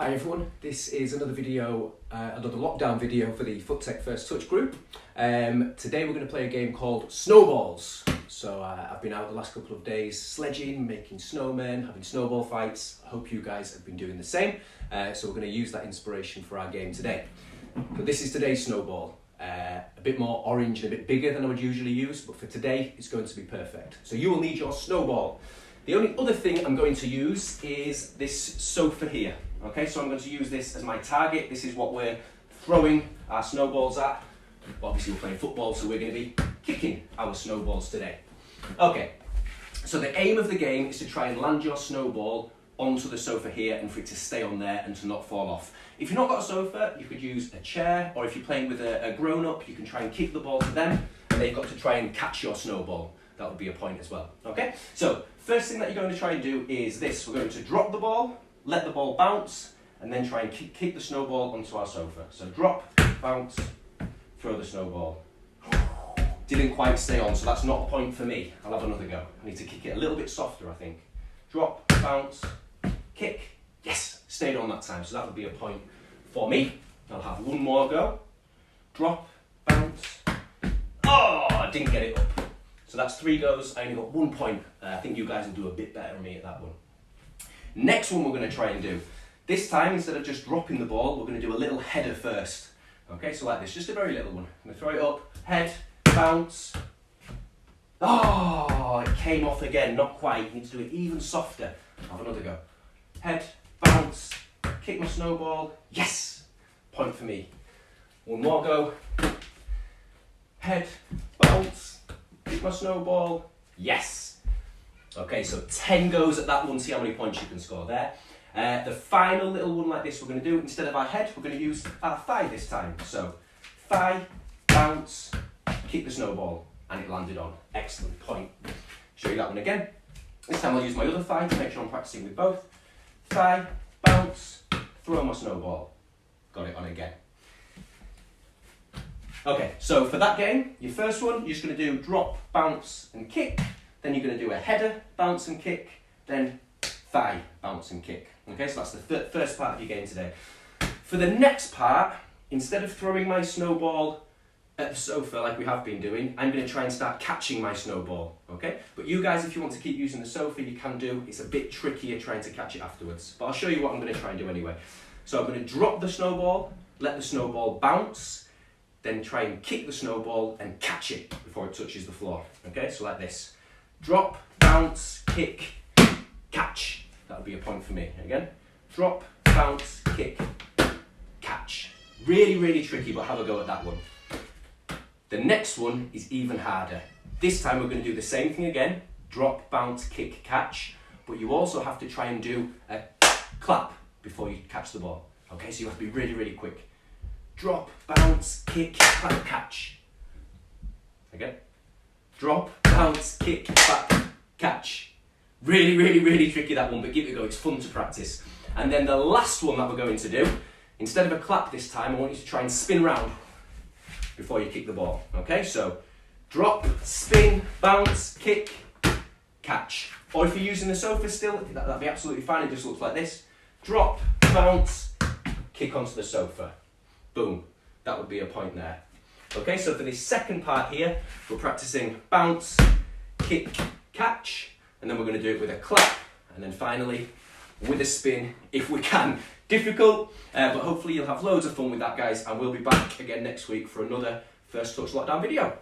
Hi everyone, this is another video, another lockdown video for the FootTech First Touch group. Today we're going to play a game called Snowballs. So I've been out the last couple of days sledging, making snowmen, having snowball fights. I hope you guys have been doing the same. So we're going to use that inspiration for our game today. But this is today's snowball. A bit more orange and a bit bigger than I would usually use, but for today it's going to be perfect. So you will need your snowball. The only other thing I'm going to use is this sofa here. Okay, so I'm going to use this as my target. This is what we're throwing our snowballs at. Obviously we're playing football, so we're going to be kicking our snowballs today. Okay, so the aim of the game is to try and land your snowball onto the sofa here and for it to stay on there and to not fall off. If you've not got a sofa, you could use a chair, or if you're playing with a grown-up, you can try and kick the ball to them and they've got to try and catch your snowball. That would be a point as well. Okay, so first thing that you're going to try and do is this. We're going to drop the ball, let the ball bounce, and then try and kick the snowball onto our sofa. So drop, bounce, throw the snowball. Didn't quite stay on, so that's not a point for me. I'll have another go. I need to kick it a little bit softer, I think. Drop, bounce, kick. Yes, stayed on that time, so that would be a point for me. I'll have one more go. Drop, bounce. Oh, I didn't get it up. So that's 3 goes. I only got 1 point. I think you guys will do a bit better than me at that one. Next one we're going to try and do. This time, instead of just dropping the ball, we're going to do a little header first. Okay, so like this, just a very little one. I'm going to throw it up, head, bounce. Oh, it came off again, not quite. You need to do it even softer. Have another go. Head, bounce, kick my snowball. Yes! Point for me. One more go. Head, bounce, kick my snowball. Yes! Okay, so 10 goes at that one, see how many points you can score there. The final little one like this we're going to do, instead of our head, we're going to use our thigh this time. So, thigh, bounce, kick the snowball, and it landed on. Excellent point. Show you that one again. This time I'll use my other thigh to make sure I'm practicing with both. Thigh, bounce, throw my snowball. Got it on again. Okay, so for that game, your first one, you're just going to do drop, bounce, and kick. Then you're going to do a header, bounce and kick, then thigh, bounce and kick. Okay, so that's the first part of your game today. For the next part, instead of throwing my snowball at the sofa like we have been doing, I'm going to try and start catching my snowball. Okay, but you guys, if you want to keep using the sofa, you can do. It's a bit trickier trying to catch it afterwards. But I'll show you what I'm going to try and do anyway. So I'm going to drop the snowball, let the snowball bounce, then try and kick the snowball and catch it before it touches the floor. Okay, so like this. Drop, bounce, kick, catch. That would be a point for me. Again, drop, bounce, kick, catch. Really, really tricky, but have a go at that one. The next one is even harder. This time we're going to do the same thing again. Drop, bounce, kick, catch. But you also have to try and do a clap before you catch the ball. Okay, so you have to be really, really quick. Drop, bounce, kick, clap, catch. Again. Drop, bounce, kick, clap, catch. Really, really, really tricky that one, but give it a go. It's fun to practice. And then the last one that we're going to do, instead of a clap this time, I want you to try and spin round before you kick the ball. Okay, so drop, spin, bounce, kick, catch. Or if you're using the sofa still, that'd be absolutely fine. It just looks like this. Drop, bounce, kick onto the sofa. Boom. That would be a point there. Okay, so for this second part here, we're practicing bounce, kick, catch, and then we're going to do it with a clap, and then finally with a spin if we can. Difficult, but hopefully you'll have loads of fun with that, guys, and we'll be back again next week for another First Touch Lockdown video.